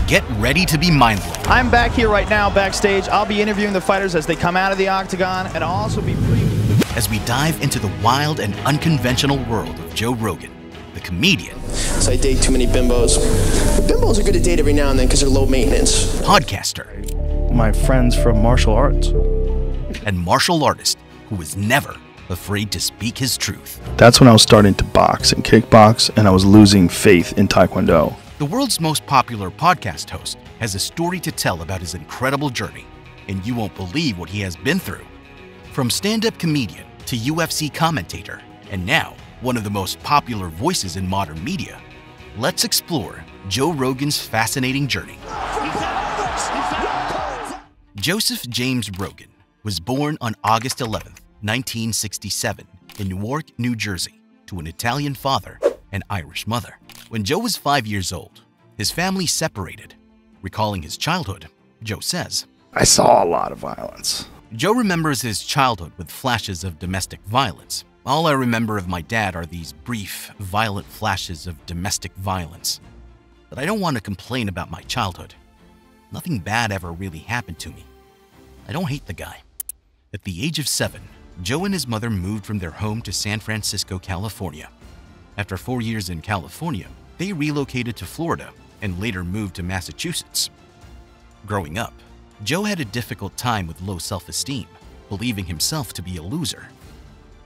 Get ready to be mind-blown. I'm back here right now backstage. I'll be interviewing the fighters as they come out of the octagon, and I'll also be as we dive into the wild and unconventional world of Joe Rogan, the comedian. So I date too many bimbos. Bimbos are good to date every now and then because they're low maintenance. Podcaster. My friends from martial arts. And martial artist who was never afraid to speak his truth. That's when I was starting to box and kickbox, and I was losing faith in Taekwondo. The world's most popular podcast host has a story to tell about his incredible journey, and you won't believe what he has been through. From stand-up comedian to UFC commentator, and now one of the most popular voices in modern media, let's explore Joe Rogan's fascinating journey. Joseph James Rogan was born on August 11, 1967, in Newark, New Jersey, to an Italian father and Irish mother. When Joe was 5 years old, his family separated. Recalling his childhood, Joe says, I saw a lot of violence. Joe remembers his childhood with flashes of domestic violence. All I remember of my dad are these brief, violent flashes of domestic violence. But I don't want to complain about my childhood. Nothing bad ever really happened to me. I don't hate the guy. At the age of 7, Joe and his mother moved from their home to San Francisco, California. After 4 years in California, they relocated to Florida and later moved to Massachusetts. Growing up, Joe had a difficult time with low self-esteem, believing himself to be a loser.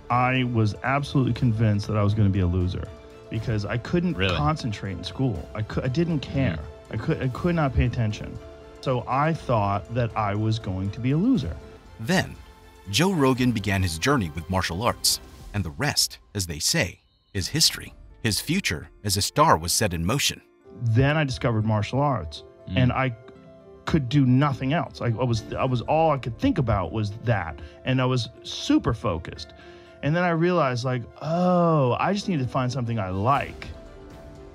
I was absolutely convinced that I was going to be a loser because I couldn't concentrate in school. I didn't care. I could not pay attention. So I thought that I was going to be a loser. Then, Joe Rogan began his journey with martial arts, and the rest, as they say, is history. His future as a star was set in motion. Then I discovered martial arts, and I could do nothing else. I was all I could think about was that, and I was super focused. And then I realized, like, oh, I just need to find something I like.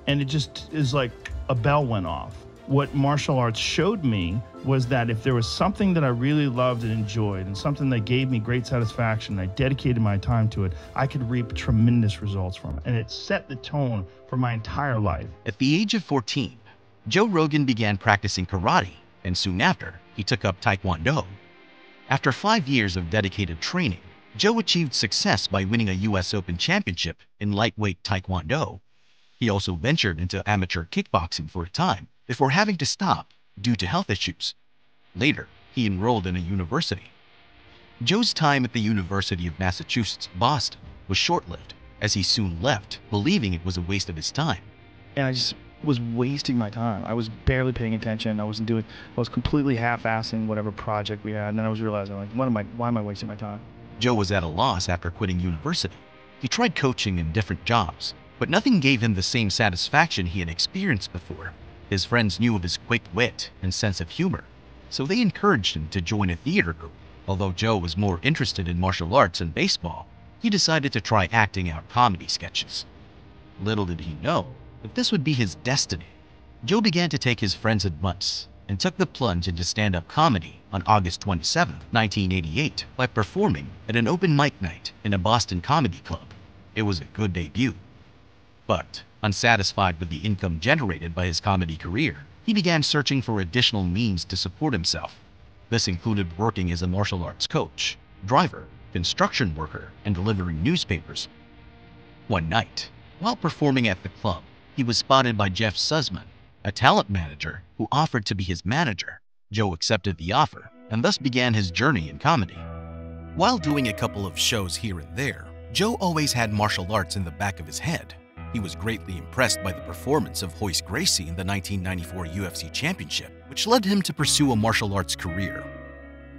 And it just is like a bell went off. What martial arts showed me was that if there was something that I really loved and enjoyed and something that gave me great satisfaction, and I dedicated my time to it, I could reap tremendous results from it. And it set the tone for my entire life. At the age of 14, Joe Rogan began practicing karate, and soon after, he took up Taekwondo. After 5 years of dedicated training, Joe achieved success by winning a US Open championship in lightweight Taekwondo. He also ventured into amateur kickboxing for a time, before having to stop due to health issues. Later, he enrolled in a university. Joe's time at the University of Massachusetts, Boston, was short-lived, as he soon left, believing it was a waste of his time. And I just was wasting my time. I was barely paying attention. I was completely half-assing whatever project we had, and then I was realizing, like, why am I wasting my time? Joe was at a loss after quitting university. He tried coaching in different jobs, but nothing gave him the same satisfaction he had experienced before. His friends knew of his quick wit and sense of humor, so they encouraged him to join a theater group. Although Joe was more interested in martial arts and baseball, he decided to try acting out comedy sketches. Little did he know that this would be his destiny. Joe began to take his friends' advice and took the plunge into stand-up comedy on August 27, 1988, by performing at an open mic night in a Boston comedy club. It was a good debut. But, unsatisfied with the income generated by his comedy career, he began searching for additional means to support himself. This included working as a martial arts coach, driver, construction worker, and delivering newspapers. One night, while performing at the club, he was spotted by Jeff Sussman, a talent manager who offered to be his manager. Joe accepted the offer, and thus began his journey in comedy. While doing a couple of shows here and there, Joe always had martial arts in the back of his head. He was greatly impressed by the performance of Royce Gracie in the 1994 UFC Championship, which led him to pursue a martial arts career.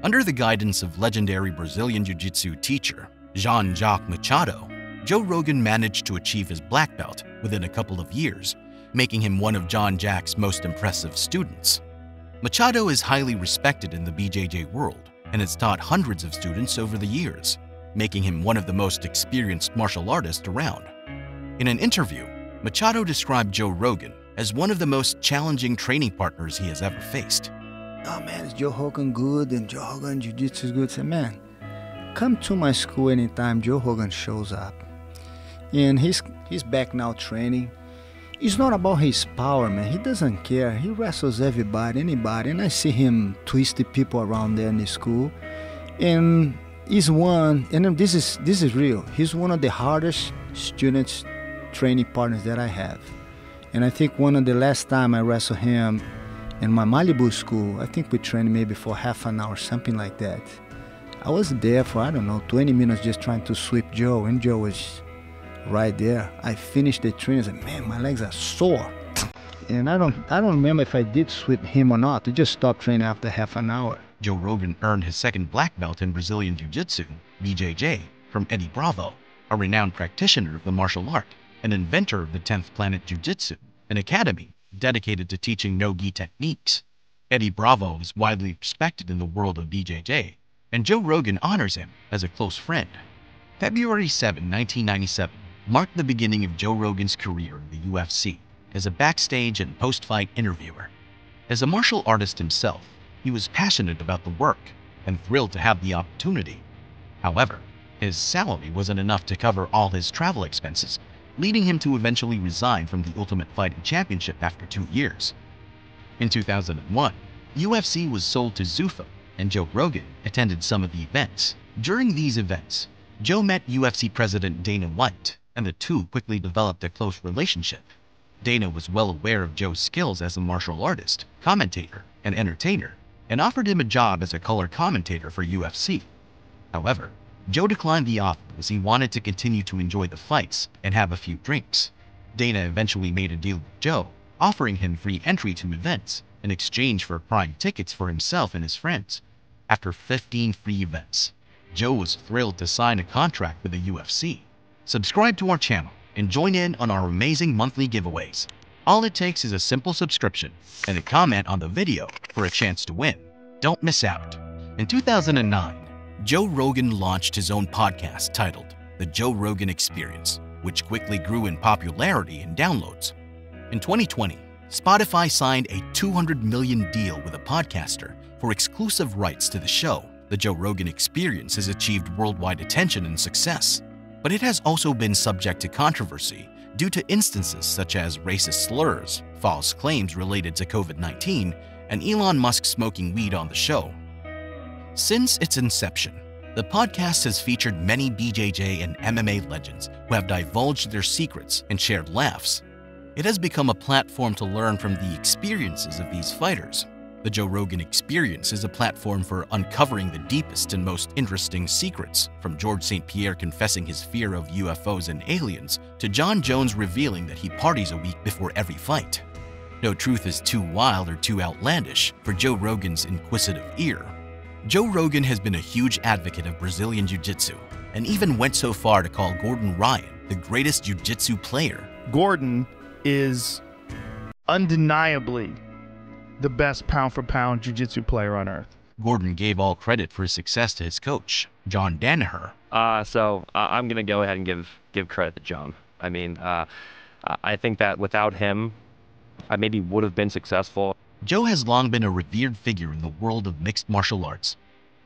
Under the guidance of legendary Brazilian Jiu-Jitsu teacher Jean-Jacques Machado, Joe Rogan managed to achieve his black belt within a couple of years, making him one of Jean-Jacques' most impressive students. Machado is highly respected in the BJJ world and has taught hundreds of students over the years, making him one of the most experienced martial artists around. In an interview, Machado described Joe Rogan as one of the most challenging training partners he has ever faced. Oh man, is Joe Rogan good and Joe Rogan Jiu-Jitsu is good? I said, man, come to my school anytime Joe Rogan shows up. And he's back now training. it's not about his power, man. He doesn't care. He wrestles everybody, anybody. And I see him twist people around there in the school. And he's one, and this is real. He's one of the hardest students training partners that I have. And I think one of the last time I wrestled him in my Malibu school, I think we trained maybe for half an hour, something like that. I was there for, I don't know, 20 minutes just trying to sweep Joe, and Joe was right there. I finished the training. I said, man, my legs are sore. And I don't remember if I did sweep him or not. I just stopped training after half an hour. Joe Rogan earned his second black belt in Brazilian Jiu-Jitsu, BJJ, from Eddie Bravo, a renowned practitioner of the martial art and inventor of the 10th Planet Jiu-Jitsu, an academy dedicated to teaching no-gi techniques. Eddie Bravo is widely respected in the world of BJJ, and Joe Rogan honors him as a close friend. February 7, 1997, marked the beginning of Joe Rogan's career in the UFC as a backstage and post-fight interviewer. As a martial artist himself, he was passionate about the work and thrilled to have the opportunity. However, his salary wasn't enough to cover all his travel expenses, leading him to eventually resign from the Ultimate Fighting Championship after 2 years. In 2001, UFC was sold to Zuffa, and Joe Rogan attended some of the events. During these events, Joe met UFC President Dana White, and the two quickly developed a close relationship. Dana was well aware of Joe's skills as a martial artist, commentator, and entertainer, and offered him a job as a color commentator for UFC. However, Joe declined the offer as he wanted to continue to enjoy the fights and have a few drinks. Dana eventually made a deal with Joe, offering him free entry to events in exchange for prime tickets for himself and his friends. After 15 free events, Joe was thrilled to sign a contract with the UFC. Subscribe to our channel and join in on our amazing monthly giveaways. All it takes is a simple subscription and a comment on the video for a chance to win. Don't miss out. In 2009, Joe Rogan launched his own podcast titled The Joe Rogan Experience, which quickly grew in popularity and downloads. In 2020, Spotify signed a $200 million deal with a podcaster for exclusive rights to the show. The Joe Rogan Experience has achieved worldwide attention and success, but it has also been subject to controversy due to instances such as racist slurs, false claims related to COVID-19, and Elon Musk smoking weed on the show. Since its inception, the podcast has featured many BJJ and MMA legends who have divulged their secrets and shared laughs. It has become a platform to learn from the experiences of these fighters. The Joe Rogan Experience is a platform for uncovering the deepest and most interesting secrets, from George St. Pierre confessing his fear of UFOs and aliens to John Jones revealing that he parties a week before every fight. No truth is too wild or too outlandish for Joe Rogan's inquisitive ear. Joe Rogan has been a huge advocate of Brazilian Jiu-Jitsu and even went so far to call Gordon Ryan the greatest Jiu-Jitsu player. Gordon is undeniably the best pound-for-pound jiu-jitsu player on earth. Gordon gave all credit for his success to his coach, John Danaher. I'm going to go ahead and give credit to John. I mean, I think that without him, I maybe would have been successful. Joe has long been a revered figure in the world of mixed martial arts.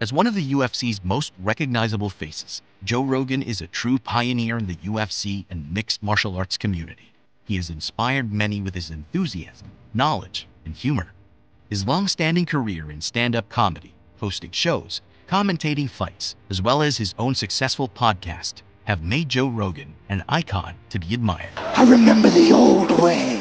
As one of the UFC's most recognizable faces, Joe Rogan is a true pioneer in the UFC and mixed martial arts community. He has inspired many with his enthusiasm, knowledge, and humor. His long-standing career in stand-up comedy, hosting shows, commentating fights, as well as his own successful podcast, have made Joe Rogan an icon to be admired. I remember the old way.